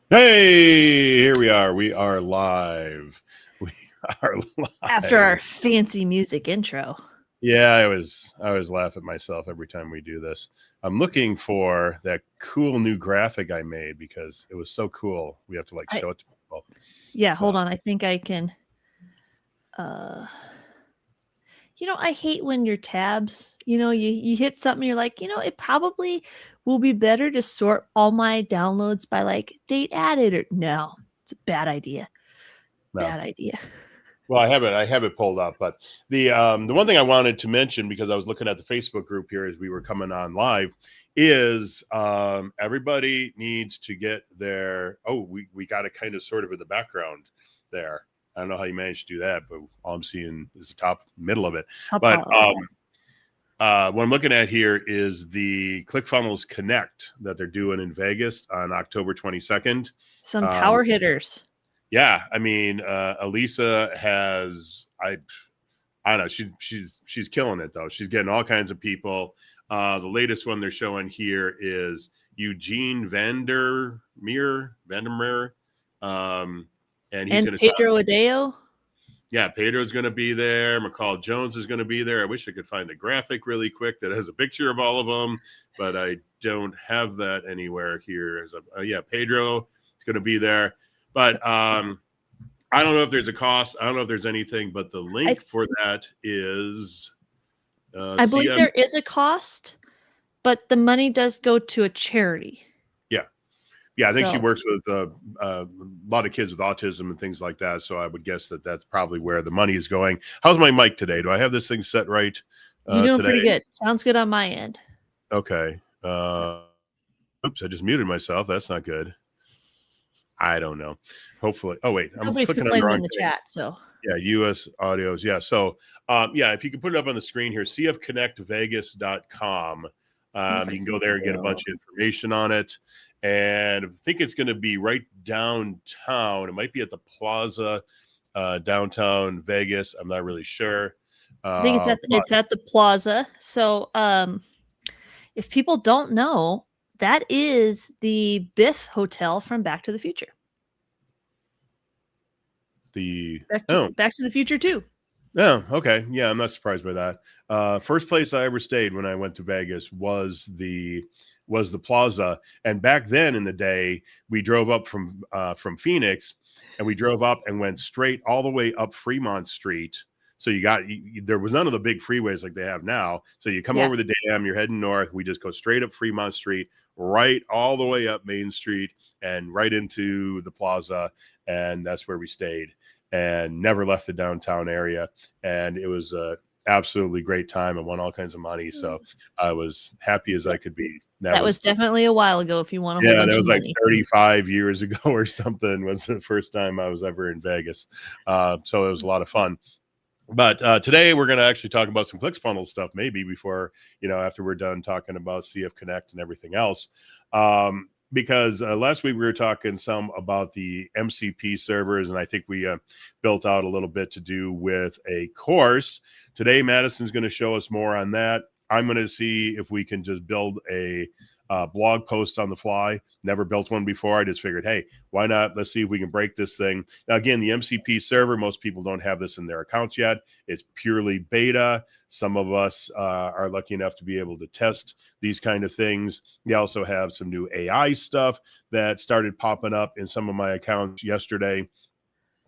Hey, here we are. We are live. We are After our live. fancy music intro. Yeah, I always laugh at myself every time we do this. I'm looking for that cool new graphic I made because it was so cool. We have to like I show it to people. Yeah, So hold on. I think I can uh I hate when your tabs, you hit something, you're like, it probably will be better to sort all my downloads by like date added or no. It's a bad idea. no. Bad idea. Well, I have it pulled up, but the one thing I wanted to mention because I was looking at the Facebook group here as we were coming on live is everybody needs to get their we got it kind of sort of in the background there. I don't know how you managed to do that, but all I'm seeing is the top middle of it. Top But of what I'm looking at here is the ClickFunnels Connect that they're doing in Vegas on October 22nd. some Um, power hitters. yeah, I mean, Elisa has I don't know, she's killing it though. She's getting all kinds of people. The latest one they're showing here is Eugene Vandermeer, and he's And going to talk. Pedro Adeo. Yeah, Pedro's going to be there. McCall Jones is going to be there. I wish I could find a graphic really quick that has a picture of all of them, but I don't have that anywhere here. Yeah, Pedro is going to be there, but I don't know if there's a cost. I don't know if there's anything, but the I link for that is I believe CM. there is a cost, but the money does go to a charity. Yeah, yeah. I think she So works with a lot of kids with autism and things like that. So I would guess that that's probably where the money is going. How's my mic today? Do I have this thing set right you're doing today? pretty good. Sounds good on my end. Okay. Oops, I just muted myself. That's not good. I don't know. Hopefully. Oh wait, I'm Nobody's clicking on the complaining wrong in the thing. chat, so Yeah, US audios. Yeah. So, yeah, if you can put it up on the screen here, cfconnectvegas.com. I wonder if I You can see go there and get a Joe. bunch of information on it. And I think it's going to be right downtown. It might be at the Plaza, downtown Vegas. I'm not really sure. I think it's But at the Plaza. So, if people don't know, that is the Biff Hotel from Back to the Future. the, oh, Back to the Future too. oh, okay. Yeah, I'm not surprised by that. First place I ever stayed when I went to Vegas was the Plaza, and back then in the day, we drove up from Phoenix, and we drove up and went straight all the way up Fremont Street. So there was none of the big freeways like they have now. So you come Yeah. over the dam, you're heading north. We just go straight up Fremont Street, right all the way up Main Street, and right into the Plaza, and that's where we stayed and never left the downtown area. And it was a absolutely great time. I won all kinds of money, so I was happy as I could be. That was definitely a while ago if you won a whole Yeah, bunch that of was like money. 35 years ago or something. Was the first time I was ever in Vegas, so it was a lot of fun. But today we're going to actually talk about some ClickFunnels stuff, maybe before after we're done talking about CF Connect and everything else. Because last week we were talking some about the MCP servers, and I think we built out a little bit to do with a course. Today, Madison's going to show us more on that. I'm going to see if we can just build a blog post on the fly. Never built one before. I just figured, hey, why not? Let's see if we can break this thing. Now, again, the MCP server, most people don't have this in their accounts yet. It's purely beta. Some of us are lucky enough to be able to test these kind of things. We also have some new AI stuff that started popping up in some of my accounts yesterday.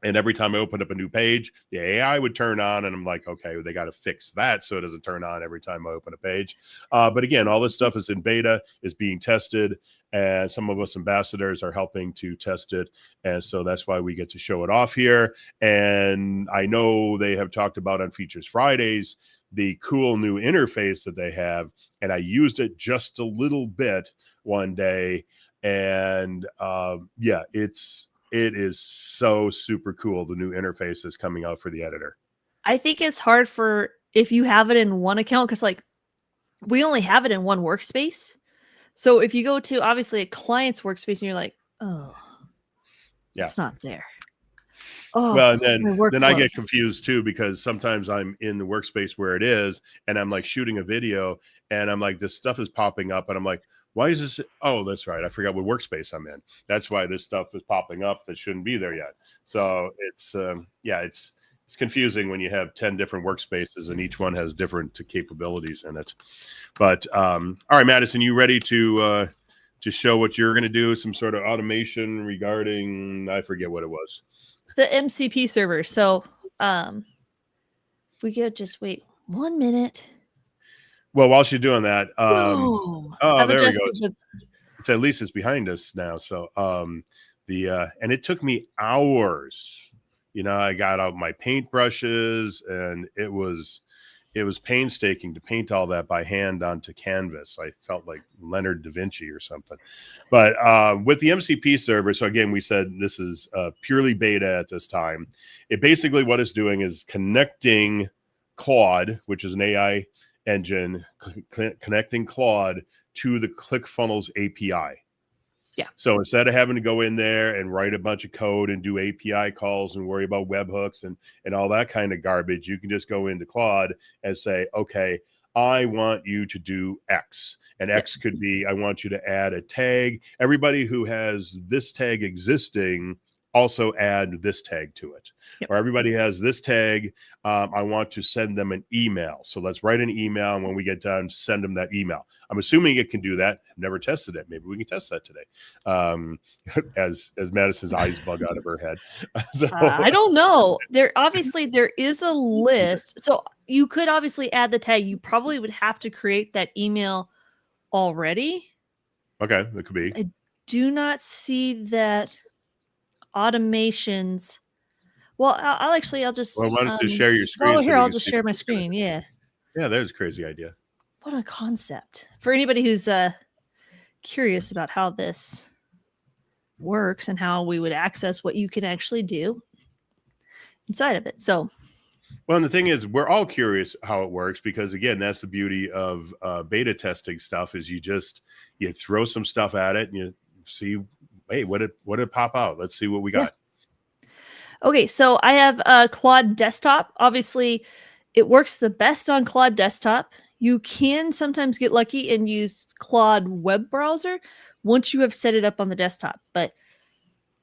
And every time I opened up a new page, the AI would turn on, and I'm like, okay, well, they got to fix that so it doesn't turn on every time I open a page. But again, all this stuff is in beta, is being tested, and some of us ambassadors are helping to test it. And so that's why we get to show it off here. And I know they have talked about on Features Fridays the cool new interface that they have, and I used it just a little bit one day, and yeah, it is so super cool. The new interface is coming out for the editor. I think it's hard for if you have it in one account because like we only have it in one workspace. So if you go to obviously a client's workspace and you're like, oh, Yeah. it's not there. Well, Oh, and my then I get workflows. confused too because sometimes I'm in the workspace where it is, and I'm like shooting a video, and I'm like, this stuff is popping up, and I'm like, why is this? Oh, that's right. I forgot what workspace I'm in. That's why this stuff is popping up that shouldn't be there yet. So it's yeah, it's confusing when you have 10 different workspaces and each one has different capabilities in it. But all right, Madison, you ready to show what you're going to do? Some sort of automation regarding, I forget what it was. The MCP server. So if we could just wait 1 minute. Well, while she's doing that, Boom. oh, I've there we adjusted go. the It's at least it's behind us now. So and it took me hours. You know, I got out my paint brushes and it was painstaking to paint all that by hand onto canvas. I felt like Leonard da Vinci or something. But with the MCP server, so again, we said this is purely beta at this time. It basically what it's doing is connecting Claude, which is an AI engine, connecting Claude to the ClickFunnels API. Yeah. So instead of having to go in there and write a bunch of code and do API calls and worry about webhooks and all that kind of garbage, you can just go into Claude and say, okay, I want you to do X. And X could be, I want you to add a tag. Everybody who has this tag existing, also add this tag to it. Yep. Or everybody has this tag, I want to send them an email. So let's write an email, and when we get done, send them that email. I'm assuming it can do that. I've never tested it. Maybe we can test that today. As Madison's eyes bug out of her head. So, I don't know. There is a list. So you could obviously add the tag. You probably would have to create that email already. okay, that could be. I do not see that automations. Well, I'll just Well, why don't you share your screen? while we're so here, we I'll can just see share what my it's gonna screen. do? Yeah. Yeah, there's a crazy idea. What a concept. For anybody who's curious about how this works and how we would access what you can actually do inside of it. So, well, and the thing is, we're all curious how it works because, again, that's the beauty of beta testing stuff is you throw some stuff at it and you see, hey, what did pop out? Let's see what we got. Okay, so I have a Claude desktop. Obviously, it works the best on Claude desktop. You can sometimes get lucky and use Claude web browser once you have set it up on the desktop, but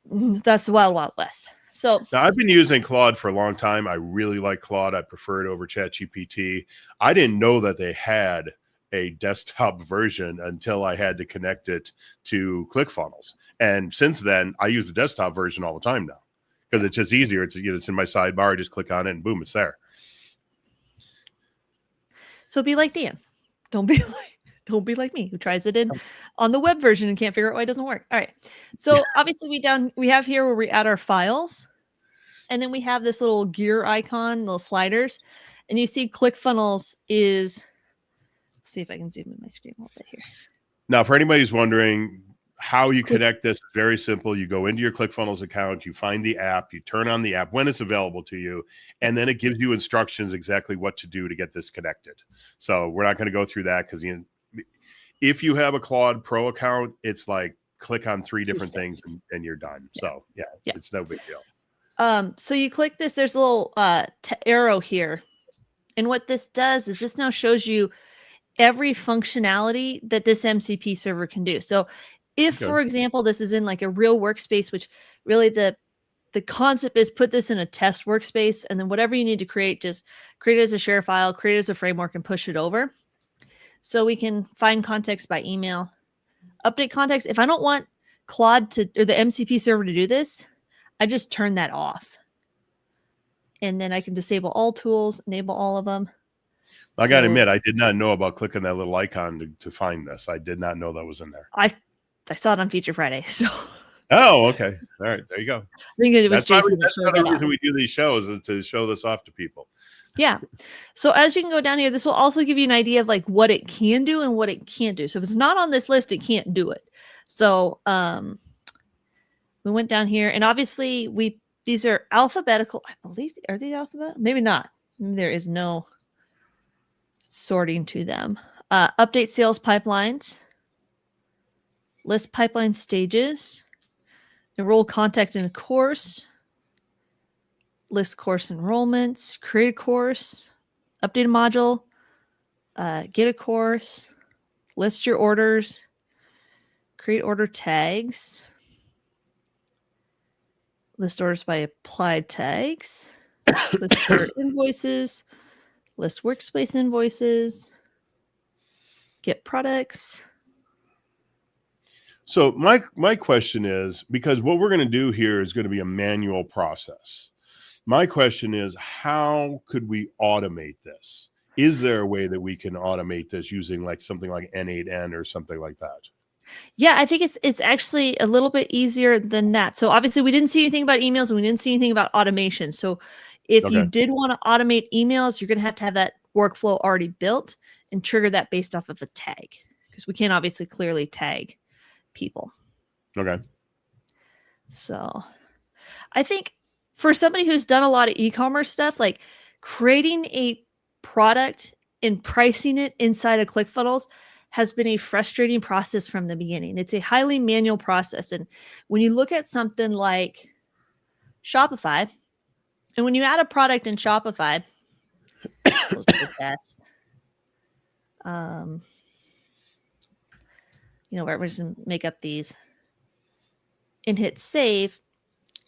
that's the wild, wild west. So Now, I've been using Claude for a long time. I really like Claude. I prefer it over ChatGPT. I didn't know that they had a desktop version until I had to connect it to ClickFunnels. And since then, I use the desktop version all the time now because it's just easier. It's in my sidebar. I just click on it and boom, it's there. So be like Dan. Don't be like me who tries it in on the web version and can't figure out why it doesn't work. All right. So obviously we have here where we add our files, and then we have this little gear icon, little sliders, and you see ClickFunnels is. Let's see if I can zoom in my screen a little bit here. Now, for anybody who's wondering how you connect this, it's very simple. You go into your ClickFunnels account, you find the app, you turn on the app when it's available to you, and then it gives you instructions exactly what to do to get this connected. So we're not going to go through that because if you have a Claude Pro account, it's like click on 3 different things and you're done. Yeah. So yeah, it's no big deal. So you click this, there's a little arrow here. And what this does is this now shows you every functionality that this MCP server can do. So if, for example, this is in like a real workspace, which really the concept is put this in a test workspace, and then whatever you need to create, just create it as a share file, create it as a framework, and push it over. So we can find context by email, update context. If I don't want Claude or the MCP server to do this, I just turn that off. And then I can disable all tools, enable all of them. I got to admit, I did not know about clicking that little icon to find this. I did not know that was in there. I saw it on Feature Friday. So. Oh, okay. All right. There you go. I think it was Jason. That's another reason we do these shows is to show this off to people. Yeah. So as you can go down here, this will also give you an idea of like what it can do and what it can't do. So if it's not on this list, it can't do it. So we went down here, and obviously these are alphabetical. I believe, are these alphabetical? Maybe not. There is no sorting to them. Update sales pipelines, list pipeline stages, enroll contact in a course, list course enrollments, create a course, update a module, get a course, list your orders, create order tags, list orders by applied tags, list order invoices, list workspace invoices, get products. So my question is, because what we're going to do here is going to be a manual process. My question is, how could we automate this? Is there a way that we can automate this using like something like N8N or something like that? Yeah, I think it's actually a little bit easier than that. So obviously we didn't see anything about emails and we didn't see anything about automation. So if you Okay. did want to automate emails, you're going to have that workflow already built and trigger that based off of a tag, because we can't obviously clearly tag people. Okay. So I think for somebody who's done a lot of e-commerce stuff, like creating a product and pricing it inside of ClickFunnels has been a frustrating process from the beginning. It's a highly manual process. And when you look at something like Shopify, and when you add a product in Shopify, close the test. Where we're just gonna make up these and hit save.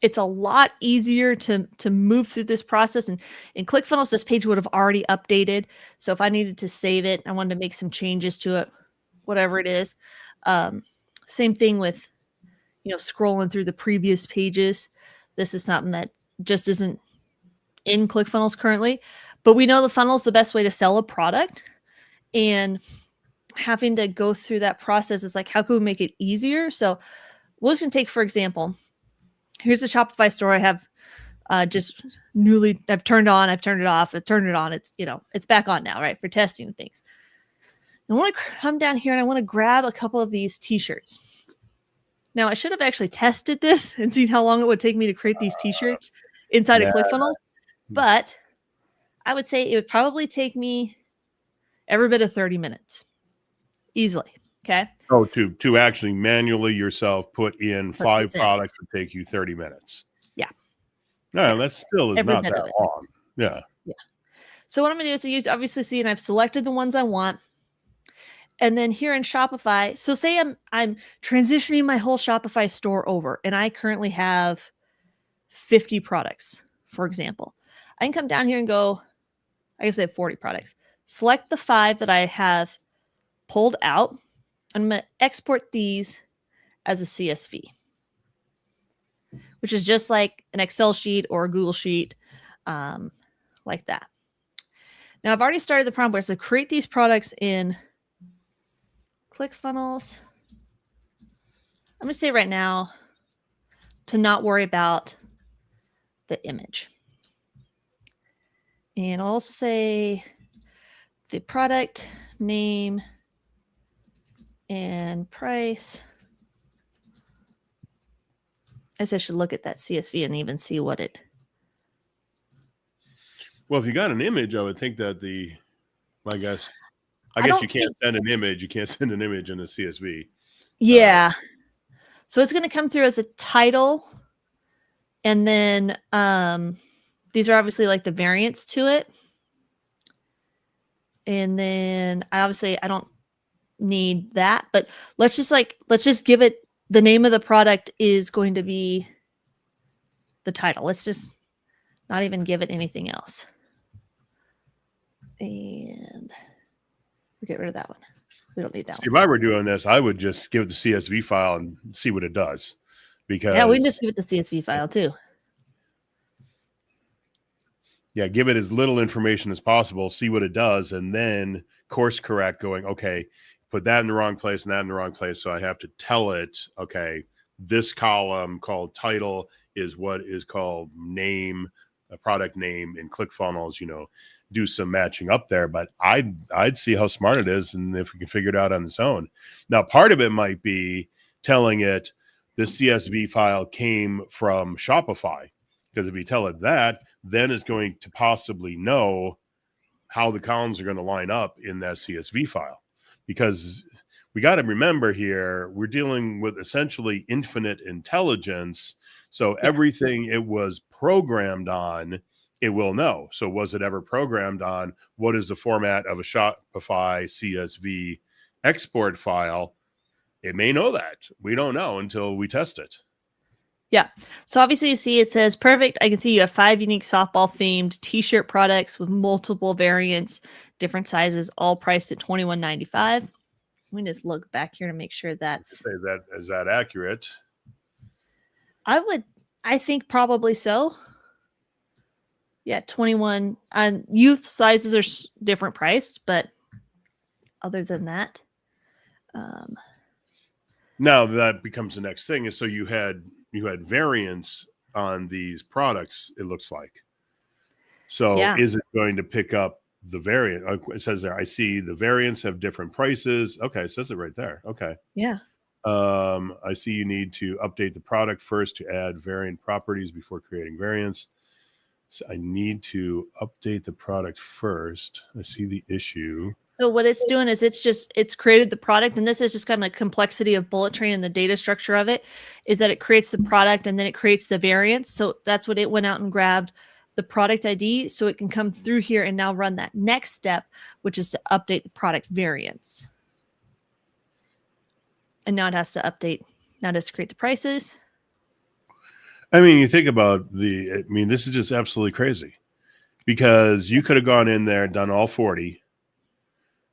It's a lot easier to move through this process. And in ClickFunnels, this page would have already updated. So if I needed to save it, I wanted to make some changes to it, whatever it is. Same thing with, scrolling through the previous pages. This is something that just isn't in ClickFunnels currently, but we know the funnel is the best way to sell a product, and having to go through that process is like, how can we make it easier? So we're just gonna take, for example, here's a Shopify store I have I've turned on, I've turned it off, I've turned it on. It's, it's back on now, right? For testing and things. I want to come down here and I want to grab a couple of these t-shirts. Now I should have actually tested this and seen how long it would take me to create these t-shirts inside of ClickFunnels. But I would say it would probably take me every bit of 30 minutes easily. Okay. Oh, to actually manually yourself put in 5 products would take you 30 minutes. Yeah. No, that still is not that long. Yeah. Yeah. So what I'm going to do is you obviously see, and I've selected the ones I want. And then here in Shopify, so say I'm transitioning my whole Shopify store over, and I currently have 50 products, for example. I can come down here and go, I guess I have 40 products. Select the 5 that I have pulled out. I'm going to export these as a CSV, which is just like an Excel sheet or a Google sheet, like that. Now I've already started the prompt where to create these products in ClickFunnels. I'm going to say right now to not worry about the image. And I'll also say the product name and price. I guess I should look at that CSV and even see what it. Well, if you got an image, I would think that I guess you can't send an image. You can't send an image in a CSV. Yeah. So it's going to come through as a title. And then these are obviously like the variants to it. And then I don't need that, but let's just give it, the name of the product is going to be the title. Let's just not even give it anything else. And we'll get rid of that one. We don't need that one. If I were doing this, I would just give it the CSV file and see what it does. Because yeah, we can just give it the CSV file too. Yeah, give it as little information as possible, see what it does, and then course correct going, okay, put that in the wrong place and that in the wrong place. So I have to tell it, okay, this column called title is what is called name, a product name in ClickFunnels, do some matching up there. But I'd see how smart it is and if we can figure it out on its own. Now, part of it might be telling it the CSV file came from Shopify, because if you tell it that, then it's going to possibly know how the columns are going to line up in that CSV file. Because we got to remember here, we're dealing with essentially infinite intelligence. So everything it was programmed on, it will know. So was it ever programmed on what is the format of a Shopify CSV export file? It may know that. We don't know until we test it. Yeah. So obviously you see it says perfect. I can see you have 5 unique softball themed t-shirt products with multiple variants, different sizes, all priced at $21.95. Let me just look back here to make sure that's Say that, is that accurate? I think probably so. Yeah, 21 and youth sizes are different priced, but other than that, Now that becomes the next thing is, so you had variants on these products, it looks like. So yeah. is it going to pick up the variant? It says there, I see the variants have different prices. Okay, it says it right there. Okay. Yeah. I see you need to update the product first to add variant properties before creating variants. So I need to update the product first. I see the issue. So what it's doing is it's created the product, and this is just kind of complexity of bullet train and the data structure of it is that it creates the product and then it creates the variants. So that's what it went out and grabbed the product ID so it can come through here and now run that next step, which is to update the product variants. And now it has to update. Now it has to create the prices. I mean, you think about this is just absolutely crazy because you could have gone in there, done all 40,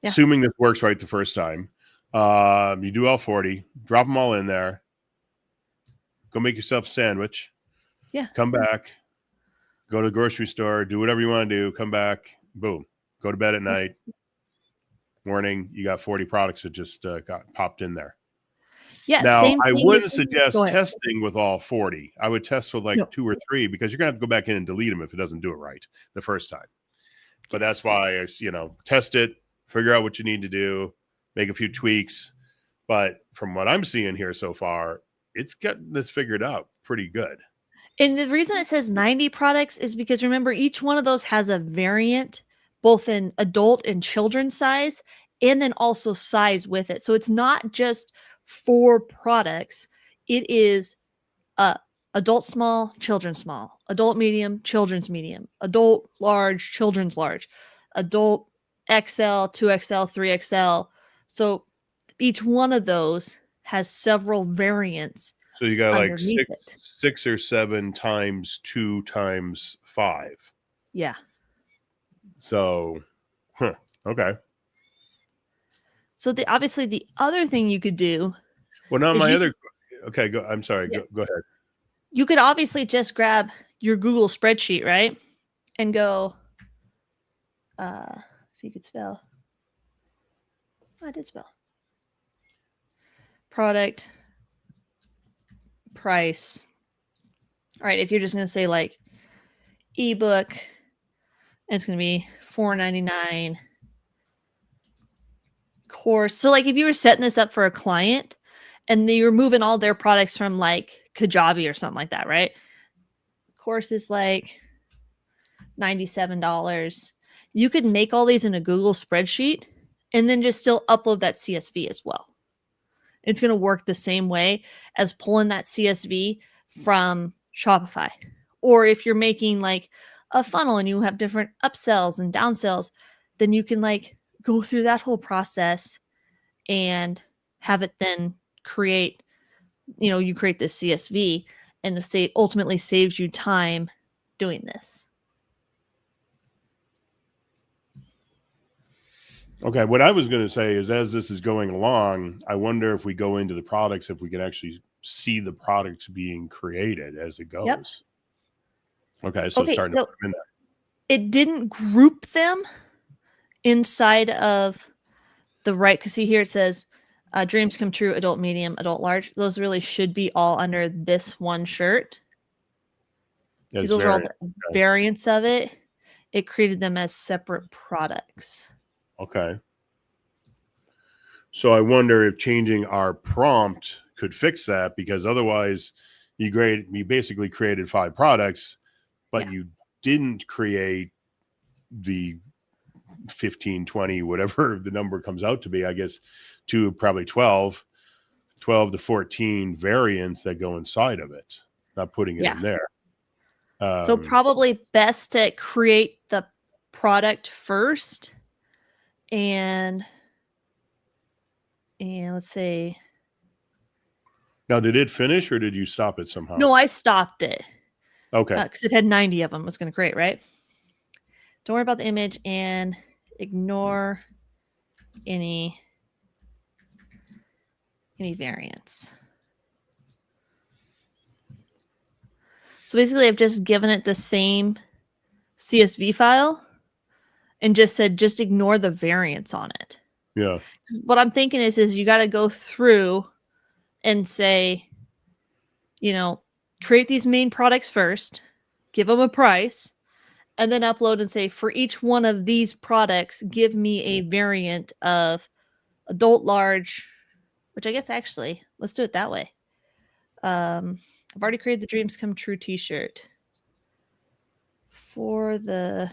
Yeah. assuming this works right the first time. You do all 40, drop them all in there, go make yourself a sandwich. Yeah. Come back, go to the grocery store, do whatever you want to do, come back, boom, go to bed at night. Morning, you got 40 products that just got popped in there. Yeah. Now, Same I thing wouldn't as suggest testing with all 40. I would test with like No. 2 or 3 because you're going to have to go back in and delete them if it doesn't do it right the first time. But that's Yes. why test it, figure out what you need to do, make a few tweaks. But from what I'm seeing here so far, it's getting this figured out pretty good. And the reason it says 90 products is because remember, each one of those has a variant, both in adult and children's size, and then also size with it. So it's not just 4 products. It is adult small, children's small, adult medium, children's medium, adult large, children's large, adult XL, 2XL, 3XL. So each one of those has several variants. So you got like underneath it. 6 or 7 times 2 times 5. Yeah. So, okay. So obviously the other thing you could do. Well, now is okay, go. I'm sorry. Yeah. Go ahead. You could obviously just grab your Google spreadsheet, right? And go, if you could spell. I did spell. Product, price. All right, if you're just going to say like ebook, it's going to be $4.99. Course. So like if you were setting this up for a client and they were moving all their products from like Kajabi or something like that, right? Course is like $97. You could make all these in a Google spreadsheet and then just still upload that CSV as well. It's going to work the same way as pulling that CSV from Shopify. Or if you're making like a funnel and you have different upsells and downsells, then you can like go through that whole process and have it then create, you create this CSV and it ultimately saves you time doing this. Okay, what I was going to say is, as this is going along, I wonder if we go into the products, if we can actually see the products being created as it goes. Yep. Okay, so Okay, starting so to put them in there. it didn't group them inside of the right, because see here it says dreams come true, adult medium, adult large. Those really should be all under this one shirt. See, those are all the variants of it. It created them as separate products. Okay. So I wonder if changing our prompt could fix that, because otherwise you basically created 5 products, but you didn't create the 15, 20, whatever the number comes out to be, I guess, to probably 12 to 14 variants that go inside of it, not putting it in there. So probably best to create the product first and let's say Now, did it finish or did you stop it somehow? No, I stopped it Okay. because it had 90 of them. It was going to create, right? Don't worry about the image and ignore any variants. So basically, I've just given it the same CSV file and just said, just ignore the variants on it. Yeah. What I'm thinking is you got to go through and say, create these main products first, give them a price, and then upload and say, for each one of these products, give me a variant of adult large, which I guess actually, let's do it that way. I've already created the Dreams Come True t-shirt. For the,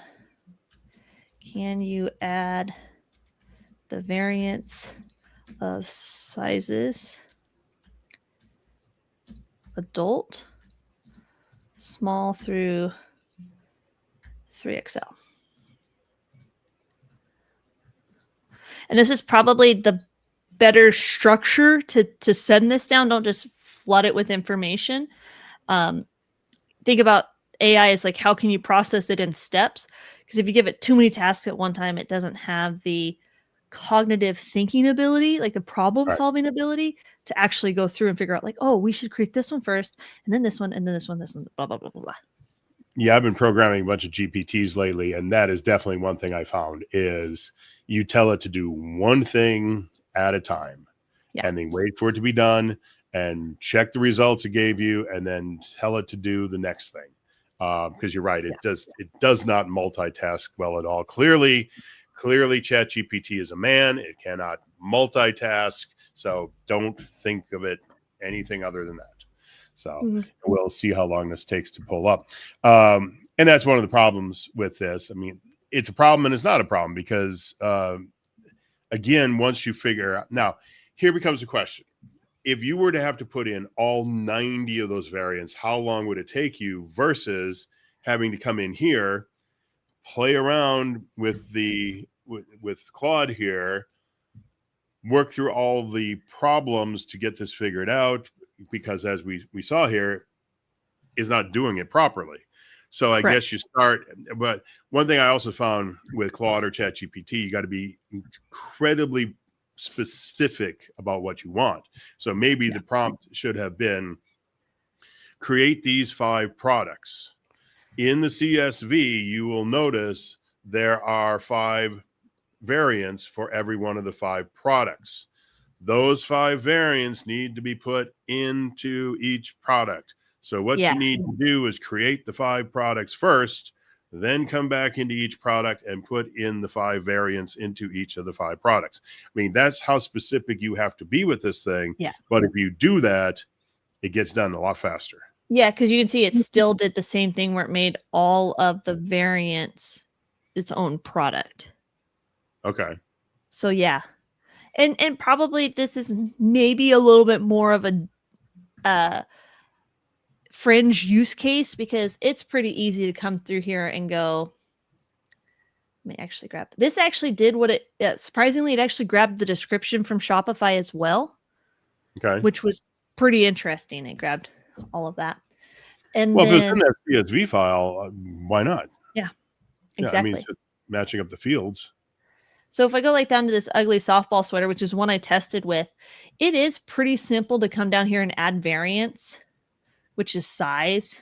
can you add the variants of sizes? Adult, small through 3XL. And this is probably the better structure to send this down. Don't just flood it with information. Think about AI as like, how can you process it in steps? Because if you give it too many tasks at one time, it doesn't have the cognitive thinking ability, like the problem solving ability to actually go through and figure out like, oh, we should create this one first, and then this one, and then this one, blah, blah, blah, blah, blah. Yeah, I've been programming a bunch of GPTs lately, and that is definitely one thing I found is you tell it to do one thing at a time, and then wait for it to be done and check the results it gave you, and then tell it to do the next thing. Because you're right, it does not multitask well at all. Clearly, ChatGPT is a man; it cannot multitask. So don't think of it anything other than that. So we'll see how long this takes to pull up. And that's one of the problems with this. I mean, it's a problem and it's not a problem because, again, once you figure out, now here becomes the question. If you were to have to put in all 90 of those variants, how long would it take you versus having to come in here, play around with with Claude here, work through all the problems to get this figured out, because as we saw here, is not doing it properly. So I guess you start, but one thing I also found with Claude or ChatGPT, you got to be incredibly specific about what you want. So maybe the prompt should have been, create these 5 products. In the CSV, you will notice there are 5 variants for every one of the 5 products. Those 5 variants need to be put into each product. So what you need to do is create the 5 products first, then come back into each product and put in the 5 variants into each of the 5 products. I mean, that's how specific you have to be with this thing. Yeah. But if you do that, it gets done a lot faster. Yeah, because you can see it still did the same thing where it made all of the variants its own product. Okay. So yeah. And probably this is maybe a little bit more of a fringe use case because it's pretty easy to come through here and go, let me actually grab this. Actually did what it surprisingly, it actually grabbed the description from Shopify as well. Okay. Which was pretty interesting. It grabbed all of that. And well, then, if it's in that CSV file, why not? Yeah, exactly. I mean, it's just matching up the fields. So if I go like down to this ugly softball sweater, which is one I tested with, it is pretty simple to come down here and add variants, which is size,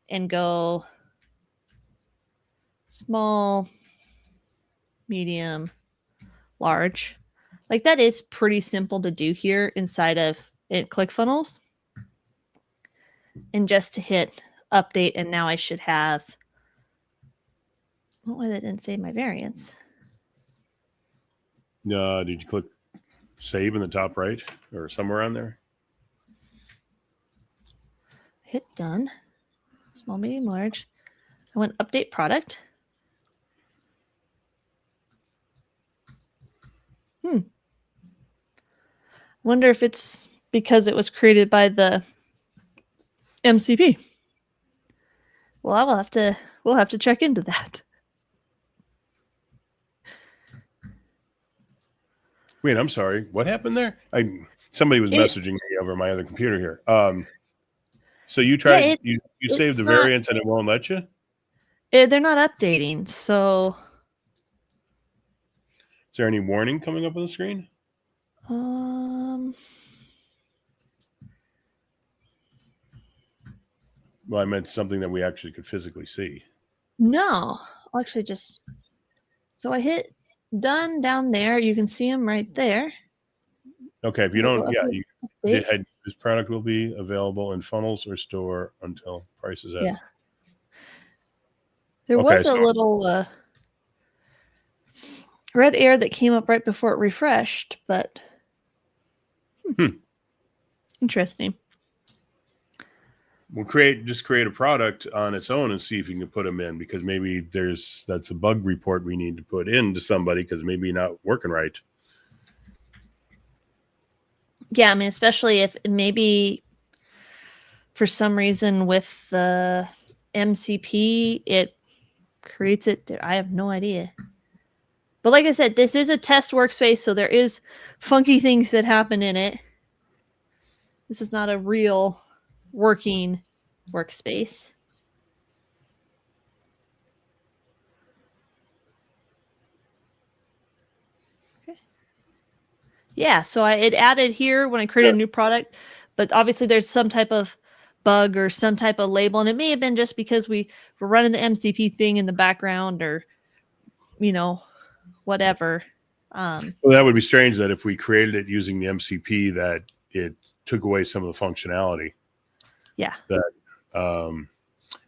and go small, medium, large. Like that is pretty simple to do here inside of ClickFunnels. And just to hit update, and now I should have, why that didn't save my variants? Did you click save in the top right or somewhere on there? Hit done. Small, medium, large. I went update product. Wonder if it's because it was created by the MCP. Well, we'll have to check into that. Wait, I'm sorry. What happened there? Somebody was It, messaging me over my other computer here. So you yeah, tried, you saved it's the not, variant and it won't let you? they're not updating. So, Is there any warning coming up on the screen? um, Well, I meant something that we actually could physically see. no, I'll actually just, so I hit done down there. You can see them right there. Okay, if you We'll don't, go yeah, update. this product will be available in funnels or store until price is Yeah. added. There Okay, was a so little red air that came up right before it refreshed, but interesting. we'll just create a product on its own and see if you can put them in, because maybe that's a bug report we need to put into somebody because maybe not working right. Yeah, I mean, especially if maybe for some reason with the MCP it creates it. I have no idea. But like I said, this is a test workspace, so there is funky things that happen in it. This is not a real working workspace. Okay. Yeah, so it added here when I created a new product, but obviously there's some type of bug or some type of label, and it may have been just because we were running the MCP thing in the background, or whatever. Well, that would be strange that if we created it using the MCP, that it took away some of the functionality. Yeah.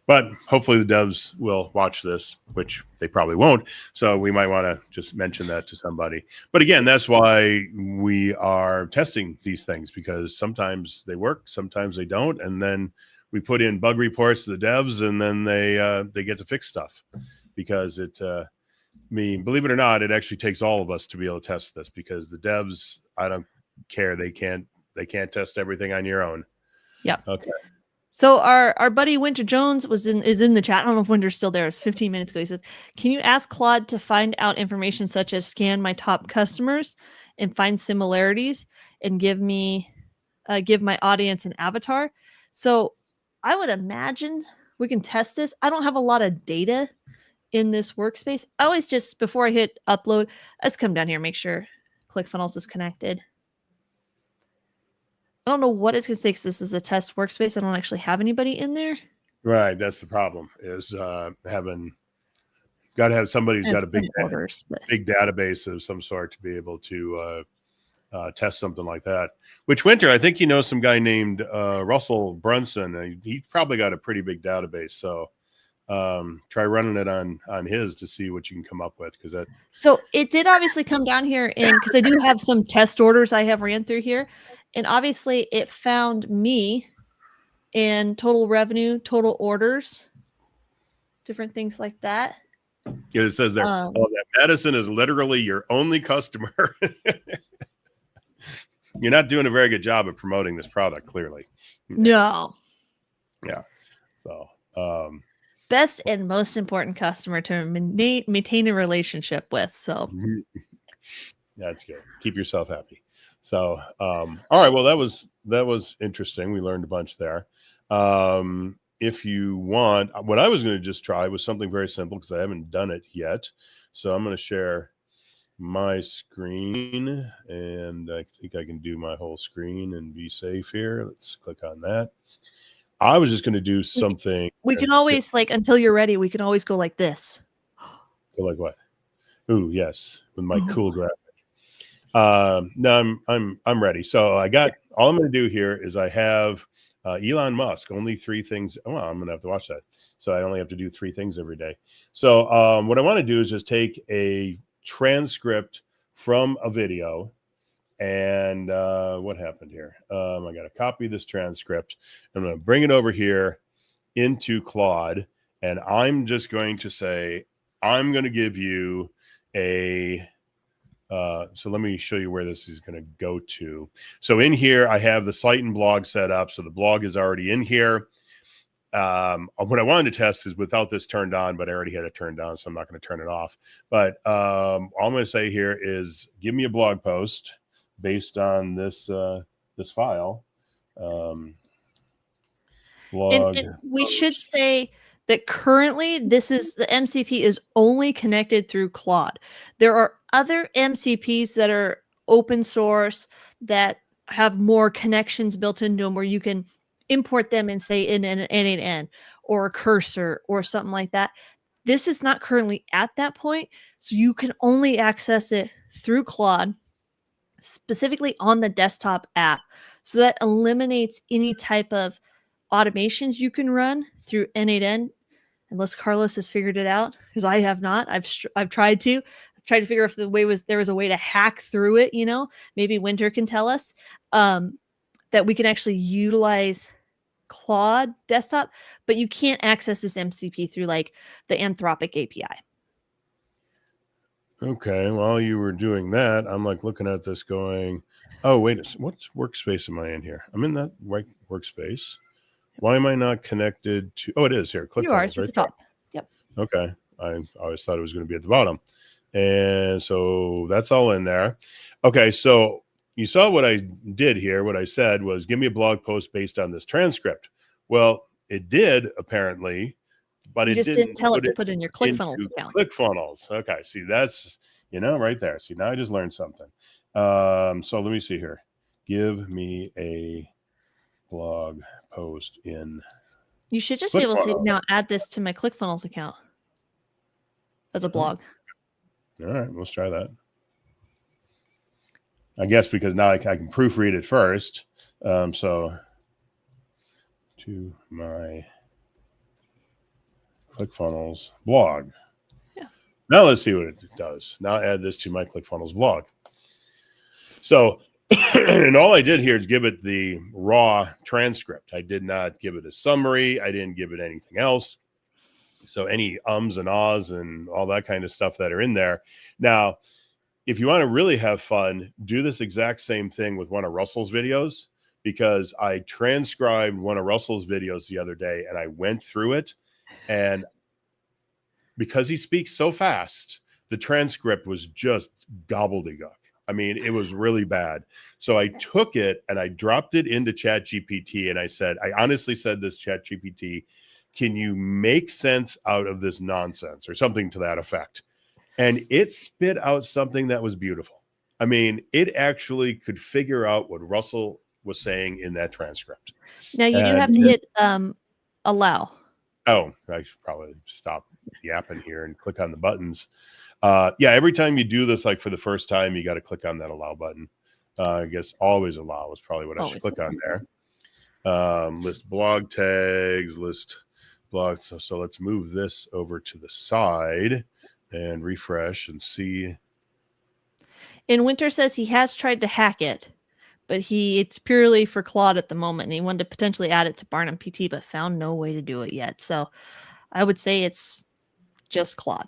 But hopefully the devs will watch this, which they probably won't. So we might want to just mention that to somebody. But again, that's why we are testing these things, because sometimes they work, sometimes they don't, and then we put in bug reports to the devs, and then they get to fix stuff, because believe it or not, it actually takes all of us to be able to test this, because the devs, I don't care, they can't test everything on your own. Yeah. Okay. So our buddy Winter Jones is in the chat. I don't know if Winter's still there. It was 15 minutes ago. He says, "Can you ask Claude to find out information such as scan my top customers and find similarities and give my audience an avatar?" So I would imagine we can test this. I don't have a lot of data in this workspace. I always just, before I hit upload, let's come down here and make sure ClickFunnels is connected. I don't know what it's going to say because this is a test workspace. I don't actually have anybody in there. Right. That's the problem, is got to have somebody who's I have got a some orders, but big database of some sort to be able to test something like that. Which, Winter, I think you know some guy named Russell Brunson. He's probably got a pretty big database. So try running it on his to see what you can come up with, because that. So it did obviously come down here, and because I do have some test orders I have ran through here, and obviously it found me and total revenue, total orders, different things like that. It says there, that Madison is literally your only customer. You're not doing a very good job of promoting this product, clearly. No. Yeah. So best and most important customer to maintain a relationship with. So that's good. Keep yourself happy. So all right. Well, that was interesting. We learned a bunch there. If you want, what I was going to just try was something very simple, because I haven't done it yet. So I'm going to share my screen, and I think I can do my whole screen and be safe here. Let's click on that. I was just going to do something. We can always, like, until you're ready, we can always go like this. Go like what? Ooh, yes, with my cool graphic. No, I'm ready. So I got, all I'm going to do here is I have Elon Musk, only 3 things. Well, I'm going to have to watch that. So I only have to do 3 things every day. So what I want to do is just take a transcript from a video. And what happened here? I got to copy this transcript. I'm going to bring it over here into Claude, and I'm just going to say, I'm going to give you a so let me show you where this is going to go to. So in here, I have the site and blog set up. So the blog is already in here. What I wanted to test is without this turned on, but I already had it turned on, so I'm not going to turn it off. But all I'm going to say here is, give me a blog post based on this this file. And Blog we should post. say that currently the MCP is only connected through Claude. There are other MCPs that are open source that have more connections built into them where you can import them and say in an N8N or a cursor or something like that. This is not currently at that point, so you can only access it through Claude, specifically on the desktop app. So that eliminates any type of automations you can run through N8N, unless Carlos has figured it out, because I have not. I've tried to figure out if there was a way to hack through it. Maybe Winter can tell us that we can actually utilize Claude desktop, but you can't access this MCP through like the Anthropic API. Okay, while you were doing that, I'm like looking at this going, oh, wait, what workspace am I in here? I'm in that right workspace. Why am I not connected to, oh, it is here, You are. ClickFunnels It's at right the top. Yep. there. Okay, I always thought it was going to be at the bottom. And so that's all in there. Okay, so you saw what I did here. What I said was, give me a blog post based on this transcript. Well, it did apparently, but You it just didn't didn't tell it put to it put in your ClickFunnels into account. ClickFunnels. Okay, see, that's, right there. See, now I just learned something. So let me see here. Give me a blog post in You should just be able to say, ClickFunnels. now add this to my ClickFunnels account as a blog. All right, let's try that. I guess because now I can proofread it first. So to my ClickFunnels blog. Yeah. Now let's see what it does. Now add this to my ClickFunnels blog. So, and all I did here is give it the raw transcript. I did not give it a summary. I didn't give it anything else. So any ums and ahs and all that kind of stuff that are in there. Now, if you want to really have fun, do this exact same thing with one of Russell's videos, because I transcribed one of Russell's videos the other day and I went through it. And because he speaks so fast, the transcript was just gobbledygook. I mean, it was really bad. So I took it and I dropped it into ChatGPT and I honestly said this, ChatGPT, can you make sense out of this nonsense or something to that effect? And it spit out something that was beautiful. I mean, it actually could figure out what Russell was saying in that transcript. Now you do have to hit allow. Oh, I should probably stop yapping here and click on the buttons. Yeah, every time you do this, like for the first time, you got to click on that allow button. I guess always allow is probably what I should click on there. List blog tags, list blogs. So let's move this over to the side and refresh and see. And Winter says he has tried to hack it, but it's purely for Claude at the moment, and he wanted to potentially add it to Barnum PT, but found no way to do it yet. So I would say it's just Claude.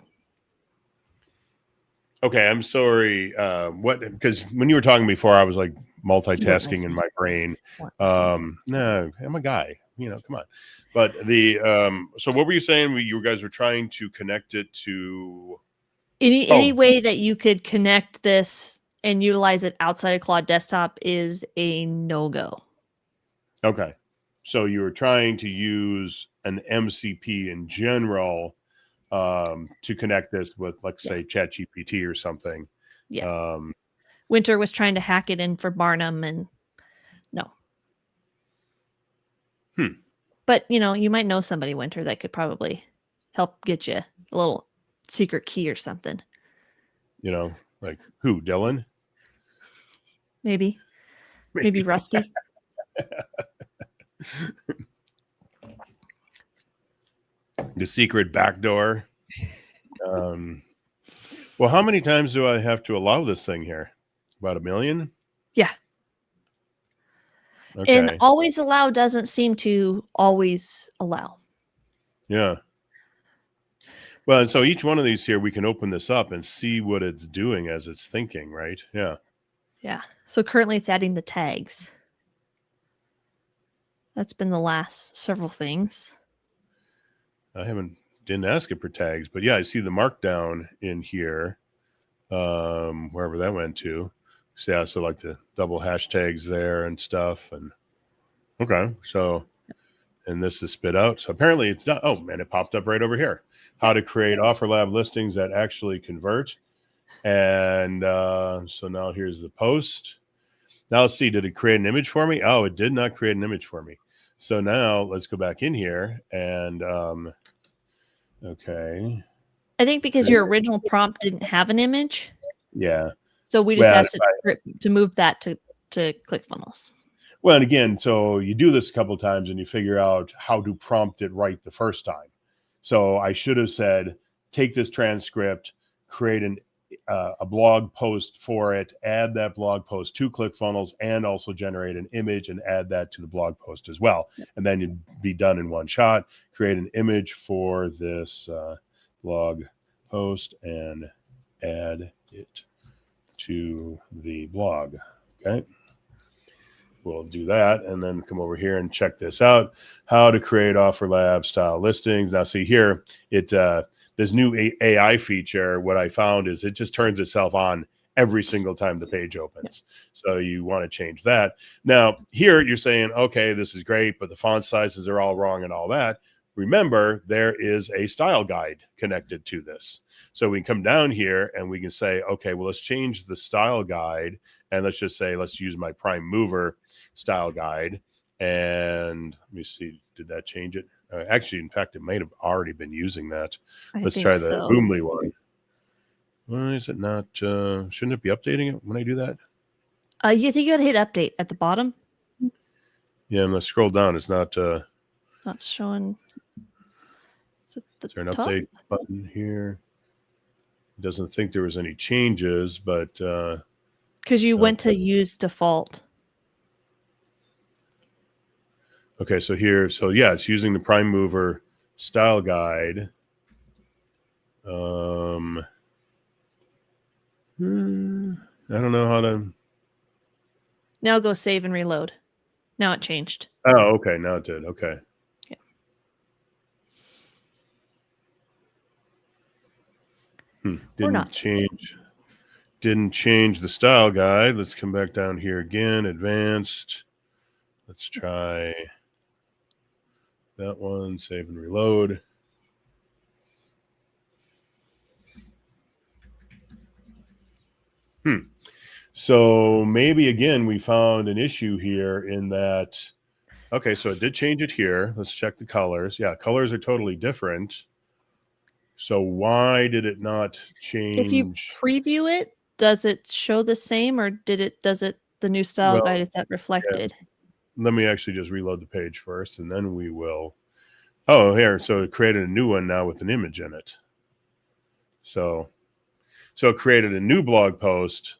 Okay, I'm sorry. Because when you were talking before, I was like multitasking in my brain. No, I'm a guy. Come on. But so what were you saying? You guys were trying to connect it to any way that you could connect this and utilize it outside of Claude Desktop is a no-go. Okay, so you were trying to use an MCP in general to connect this with, let's say, ChatGPT or something. Yeah. Winter was trying to hack it in for Barnum, and no. But you might know somebody, Winter, that could probably help get you a little secret key or something. Like who? Dylan? Maybe Rusty. The secret back door. Well, how many times do I have to allow this thing here? About 1 million? Yeah. Okay. And always allow doesn't seem to always allow. Yeah. Well, and so each one of these here, we can open this up and see what it's doing as it's thinking, right? Yeah. Yeah. So currently it's adding the tags. That's been the last several things. I didn't ask it for tags, but yeah, I see the markdown in here, wherever that went to. So yeah, so like the double hashtags there and stuff. And okay, so and this is spit out. So apparently it's not. Oh man, it popped up right over here. How to create offer lab listings that actually convert. And so now here's the post. Now let's see, did it create an image for me? Oh, it did not create an image for me. So now let's go back in here and okay. I think because your original prompt didn't have an image, Yeah. so we just Well, asked it to move that to ClickFunnels. well, and again, so you do this a couple of times and you figure out how to prompt it right the first time. So I should have said, take this transcript, create a blog post for it, add that blog post to ClickFunnels, and also generate an image and add that to the blog post as well. Yep. And then you'd be done in one shot. Create an image for this blog post and add it to the blog. Okay. We'll do that and then come over here and check this out. How to create offer lab style listings. Now see here, this new AI feature, what I found is it just turns itself on every single time the page opens. So you want to change that. Now here you're saying, okay, this is great, but the font sizes are all wrong and all that. Remember, there is a style guide connected to this. So we can come down here and we can say, okay, well, let's change the style guide. And let's just say, let's use my prime mover style guide. And let me see, did that change it? Actually, in fact, it might have already been using that. Let's try the Boomly one. Why is it not? Shouldn't it be updating it when I do that? You think you gotta hit update at the bottom? Yeah, I'm gonna scroll down. It's not showing. Is there an update button here? It doesn't think there was any changes, but because you went to use default. Okay, so here, so yeah, it's using the prime mover style guide. I don't know how to. Now go save and reload. Now it changed. Oh, okay. Now it did. Okay. Yeah. Didn't change. Didn't change the style guide. Let's come back down here again. Advanced. Let's try that one. Save and reload. So maybe again we found an issue here in that. Okay, so it did change it here. Let's check the colors. Yeah, colors are totally different. So why did it not change? If you preview it, does it show the same, or does it the new style guide, is that reflected? Yeah. Let me actually just reload the page first, and then we will. Oh, here. So it created a new one now with an image in it. So it created a new blog post.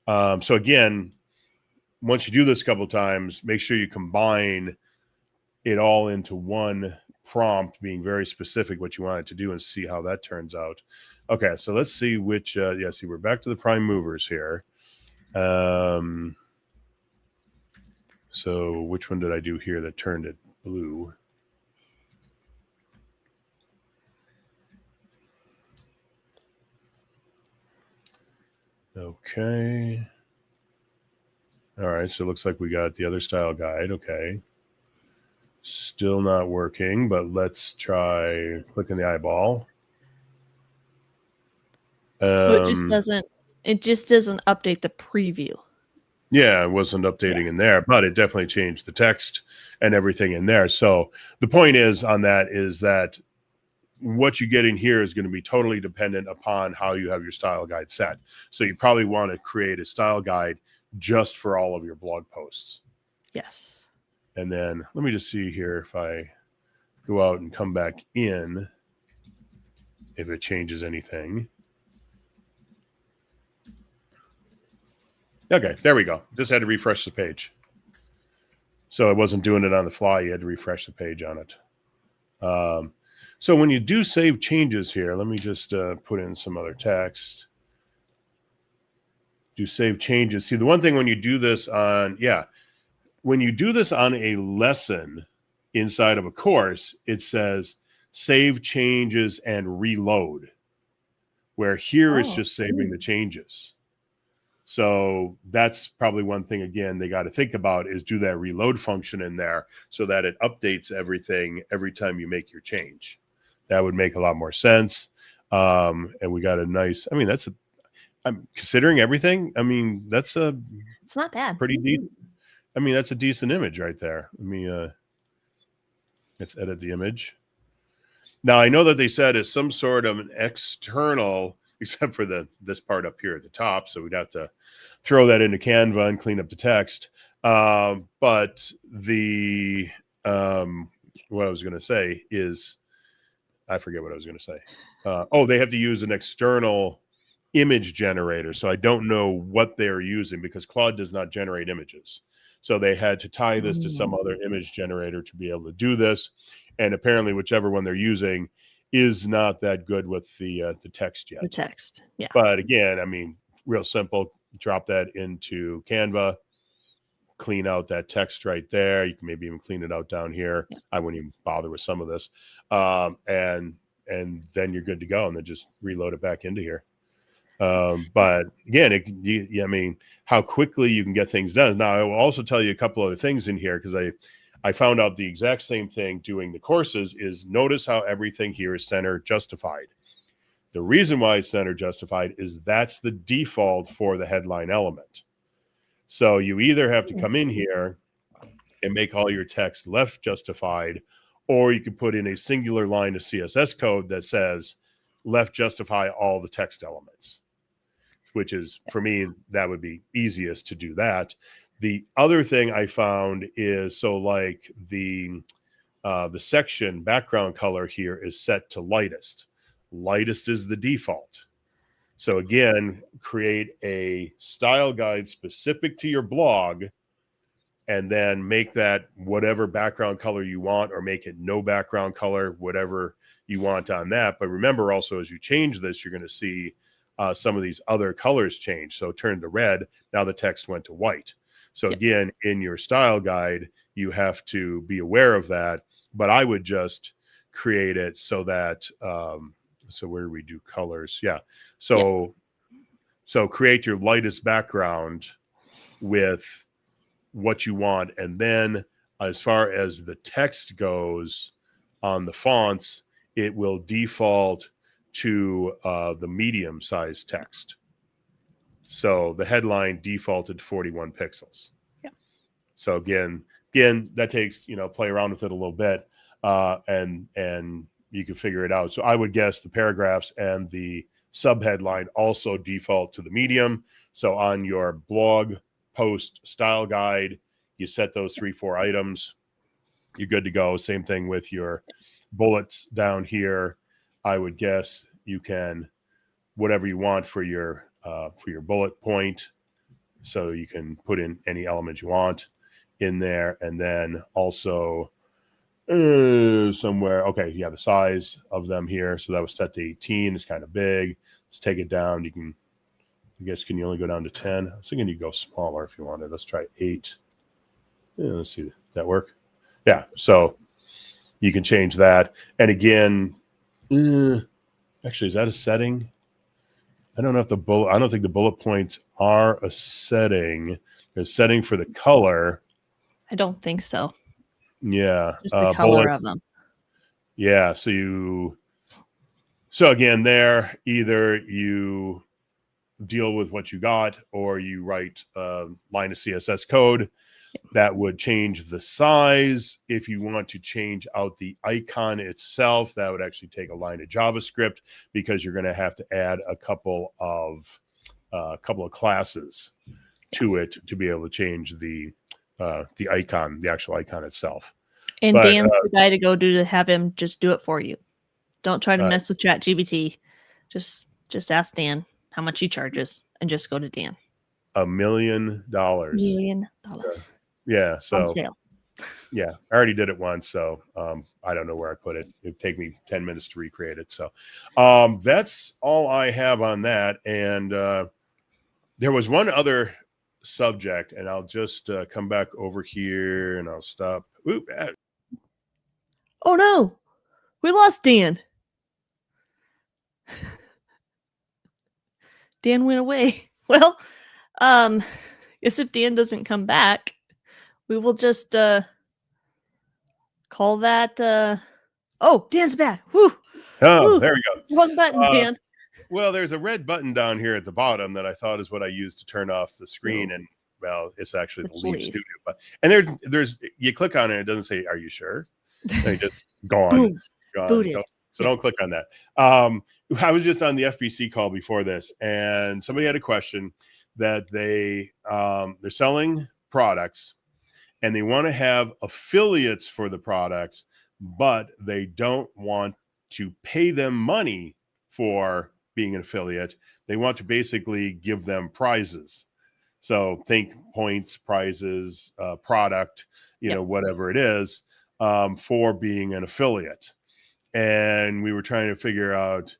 So again, once you do this a couple of times, make sure you combine it all into one prompt, being very specific what you want it to do, and see how that turns out. Okay, so let's see which. See, we're back to the prime movers here. So which one did I do here that turned it blue? Okay. All right, so it looks like we got the other style guide. Okay. Still not working, but let's try clicking the eyeball. So it just doesn't update the preview. Yeah, it wasn't updating in there, but it definitely changed the text and everything in there. So the point is on that is that what you get in here is going to be totally dependent upon how you have your style guide set. So you probably want to create a style guide just for all of your blog posts. Yes. And then let me just see here if I go out and come back in, if it changes anything. Okay, there we go. Just had to refresh the page. So it wasn't doing it on the fly. You had to refresh the page on it. So when you do save changes here, let me just put in some other text. Do save changes. See, the one thing when you do this on, when you do this on a lesson inside of a course, it says save changes and reload, where here it's just saving the changes. So that's probably one thing, again, they got to think about is do that reload function in there so that it updates everything every time you make your change. That would make a lot more sense. And we got a nice, I mean, I'm considering everything. I mean, that's It's not bad. pretty deep. I mean, that's a decent image right there. Let's edit the image. Now I know that they said it's some sort of an external, except for this part up here at the top. So we'd have to throw that into Canva and clean up the text. But the what I was going to say is, I forget what I was going to say. They have to use an external image generator. So I don't know what they're using because Claude does not generate images. So they had to tie this to some other image generator to be able to do this. And apparently, whichever one they're using is not that good with the text yet. The text, yeah. But again, I mean, real simple. Drop that into Canva, clean out that text right there. You can maybe even clean it out down here. Yeah. I wouldn't even bother with some of this, and then you're good to go. And then just reload it back into here. But again, I mean, how quickly you can get things done. Now, I will also tell you a couple other things in here because I found out the exact same thing doing the courses is notice how everything here is center justified. The reason why it's center justified is that's the default for the headline element. So you either have to come in here and make all your text left justified, or you can put in a singular line of CSS code that says left justify all the text elements, which is, for me, that would be easiest to do that. The other thing I found is, so like the section background color here is set to lightest. Lightest is the default. So again, create a style guide specific to your blog and then make that whatever background color you want, or make it no background color, whatever you want on that. But remember also, as you change this, you're going to see some of these other colors change. So turn to red. Now the text went to white. So again, in your style guide, you have to be aware of that. But I would just create it so that, so where do we do colors? Yeah. So create your lightest background with what you want. And then as far as the text goes on the fonts, it will default to the medium size text. So the headline defaulted to 41 pixels. Yeah. So again, that takes, play around with it a little bit, and you can figure it out. So I would guess the paragraphs and the subheadline also default to the medium. So on your blog post style guide, you set those 3-4 items, you're good to go. Same thing with your bullets down here. I would guess you can whatever you want for your bullet point. So you can put in any element you want in there, and then also somewhere. Okay, yeah, the size of them here. So that was set to 18. It's kind of big. Let's take it down. You can, I guess, can you only go down to 10? I was thinking you go smaller if you wanted. Let's try 8. Yeah, let's see. Does that work? Yeah. So you can change that. And again, actually, is that a setting? I don't know if I don't think the bullet points are a setting. There's a setting for the color. I don't think so. Yeah. Just the color of them. Yeah. So again, there, either you deal with what you got or you write a line of CSS code that would change the size. If you want to change out the icon itself, that would actually take a line of JavaScript, because you're going to have to add a couple of classes to it to be able to change the icon, the actual icon itself. And Dan's the guy to go to have him just do it for you. Don't try to mess with ChatGPT. Just ask Dan how much he charges and just go to Dan. $1 million. $1 million. Yeah. So on sale. Yeah, I already did it once, so I don't know where I put it. It'd take me 10 minutes to recreate it. So that's all I have on that. And there was one other subject, and I'll just come back over here and I'll stop. Oh no, we lost Dan. Dan went away. Well, Guess if Dan doesn't come back, we will just call that oh, Dan's back. Whew. Oh, Whew. there we go. Wrong button, Dan. Well, there's a red button down here at the bottom that I thought is what I used to turn off the screen, and well, it's actually the Let's leave leave. studio button. And there's you click on it, it doesn't say, "Are you sure?" They just gone, Boom. gone. Booted. So don't click on that. I was just on the FBC call before this, and somebody had a question that they're selling products, and they want to have affiliates for the products, but they don't want to pay them money for being an affiliate. They want to basically give them prizes. So think points, prizes, product, whatever it is, for being an affiliate. And we were trying to figure out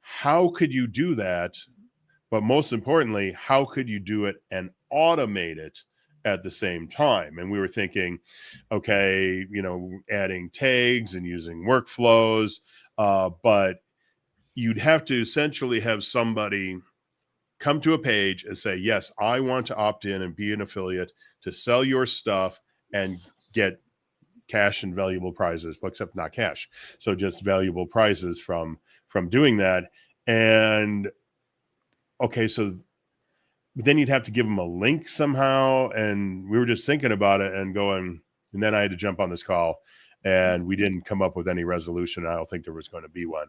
how could you do that, but most importantly, how could you do it and automate it at the same time? And we were thinking, okay, adding tags and using workflows, but you'd have to essentially have somebody come to a page and say, yes, I want to opt in and be an affiliate to sell your stuff and get cash and valuable prizes, well, except not cash. So just valuable prizes from doing that. And okay, so then you'd have to give them a link somehow. And we were just thinking about it and going, and then I had to jump on this call, and we didn't come up with any resolution. I don't think there was going to be one.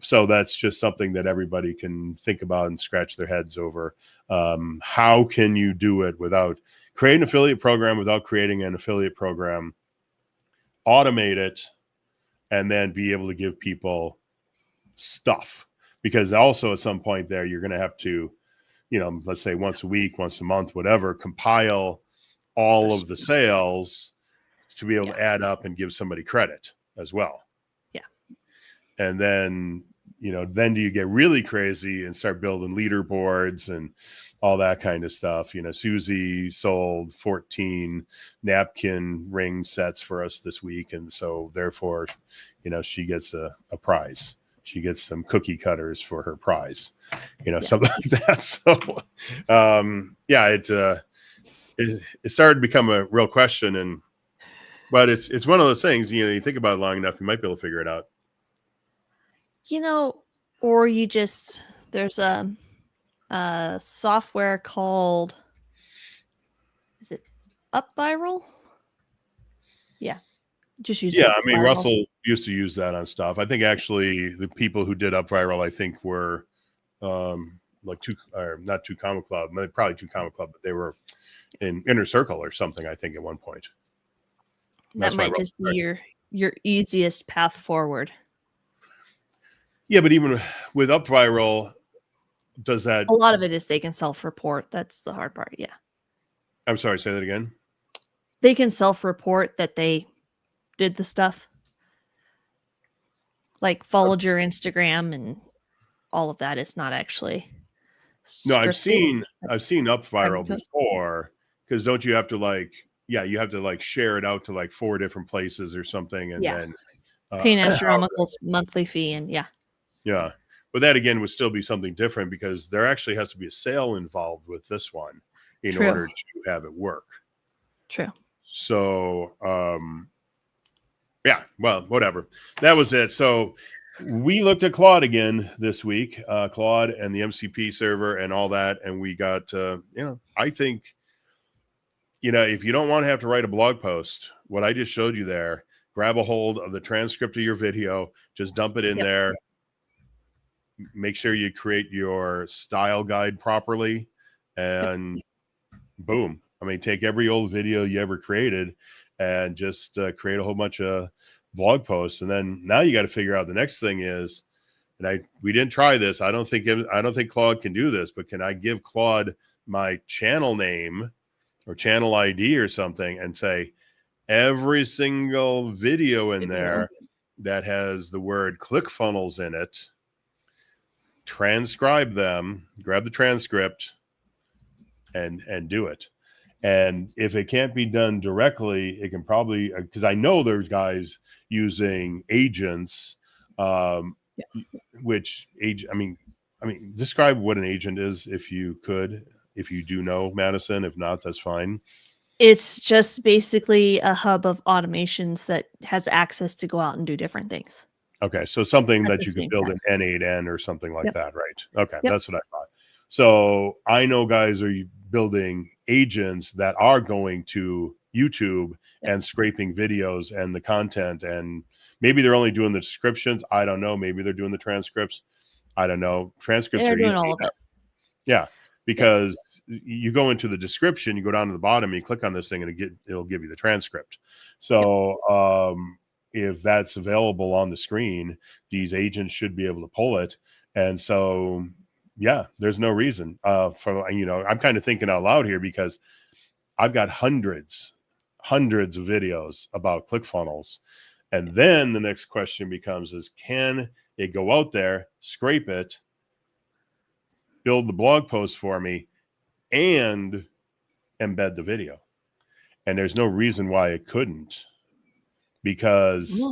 So that's just something that everybody can think about and scratch their heads over. How can you do it without creating an affiliate program, without creating an affiliate program, automate it, and then be able to give people stuff? Because also at some point there, you're going to have to, let's say once a week, once a month, whatever, compile all of the sales to be able to add up and give somebody credit as well. Yeah. And then, then do you get really crazy and start building leaderboards and all that kind of stuff? Susie sold 14 napkin ring sets for us this week. And so therefore, she gets a prize. She gets some cookie cutters for her prize, something like that. So, it started to become a real question, but it's one of those things, you think about it long enough, you might be able to figure it out. Or you just, there's a software called, is it UpViral? Yeah. Just use UpViral. Russell used to use that on stuff. I think actually the people who did UpViral, I think were not Two Comic Club, probably Two Comic Club, but they were in Inner Circle or something, I think, at one point. That might just be your easiest path forward. Yeah, but even with UpViral, does that... A lot of it is they can self-report. That's the hard part, yeah. I'm sorry, say that again? They can self-report that they did the stuff. Like followed your Instagram and all of that is not actually scripted. No, I've seen UpViral before, because don't you have to you have to share it out to 4 different places or something, and then pay an astronomical monthly fee, and yeah. But that again would still be something different, because there actually has to be a sale involved with this one in order to have it work. True. So well, whatever. That was it. So we looked at Claude again this week, Claude and the MCP server and all that. And we got, I think, if you don't want to have to write a blog post, what I just showed you there, grab a hold of the transcript of your video, just dump it in there. Make sure you create your style guide properly, and boom. Take every old video you ever created and just create a whole bunch of blog posts. And then now you got to figure out the next thing is, and we didn't try this. I don't think Claude can do this, but can I give Claude my channel name or channel ID or something and say every single video in there that has the word ClickFunnels in it, transcribe them, grab the transcript and do it. And if it can't be done directly, it can probably, because I know there's guys using agents, which describe what an agent is if you could. if you do know, Madison. If not, that's fine. It's just basically a hub of automations that has access to go out and do different things Okay, so something at that the you could same build time. in N8N or something like Yep. that, right? Okay, Yep. that's what I thought. So I know guys are building agents that are going to YouTube and scraping videos and the content, and maybe they're only doing the descriptions. I don't know. Maybe they're doing the transcripts. I don't know. Transcripts They're are doing easy all of enough. it. Yeah, Yep. because you go into the description, you go down to the bottom, you click on this thing, and it'll give you the transcript. So if that's available on the screen, these agents should be able to pull it. And so, yeah, there's no reason for, I'm kind of thinking out loud here because I've got hundreds of videos about ClickFunnels. And then the next question becomes is, can it go out there, scrape it, build the blog post for me, and embed the video? And there's no reason why it couldn't, because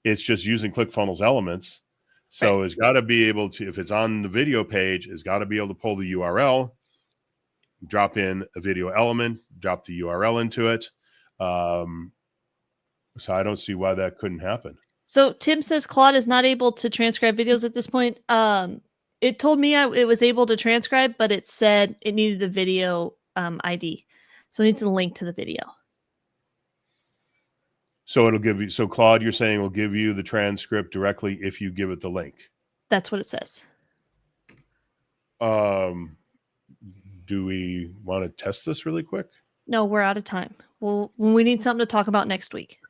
it's just using ClickFunnels elements. So it's got to be able to, if it's on the video page, it's got to be able to pull the URL, drop in a video element, drop the URL into it. So I don't see why that couldn't happen. So Tim says Claude is not able to transcribe videos at this point. It told me it was able to transcribe, but it said it needed the video ID. So it needs a link to the video. So it'll give you, so Claude, you're saying will give you the transcript directly if you give it the link. That's what it says. Do we want to test this really quick? No, we're out of time. Well, we need something to talk about next week.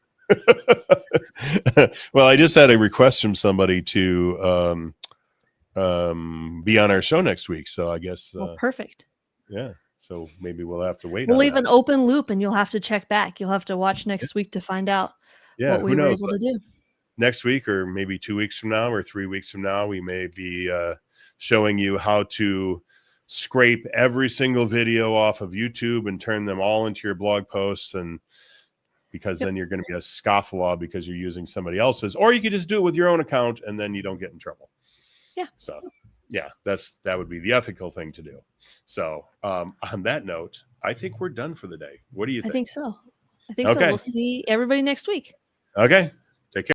Well, I just had a request from somebody to be on our show next week. So I guess perfect. Yeah. So maybe we'll have to wait. We'll leave an open loop and you'll have to check back. You'll have to watch next week to find out what we were able to do. Next week, or maybe 2 weeks from now, or 3 weeks from now, we may be showing you how to scrape every single video off of YouTube and turn them all into your blog posts. And because then you're going to be a scofflaw because you're using somebody else's, or you could just do it with your own account and then you don't get in trouble. Yeah. So yeah, that would be the ethical thing to do. So on that note, I think we're done for the day. What do you think? I think so. I think so. We'll see everybody next week. Okay.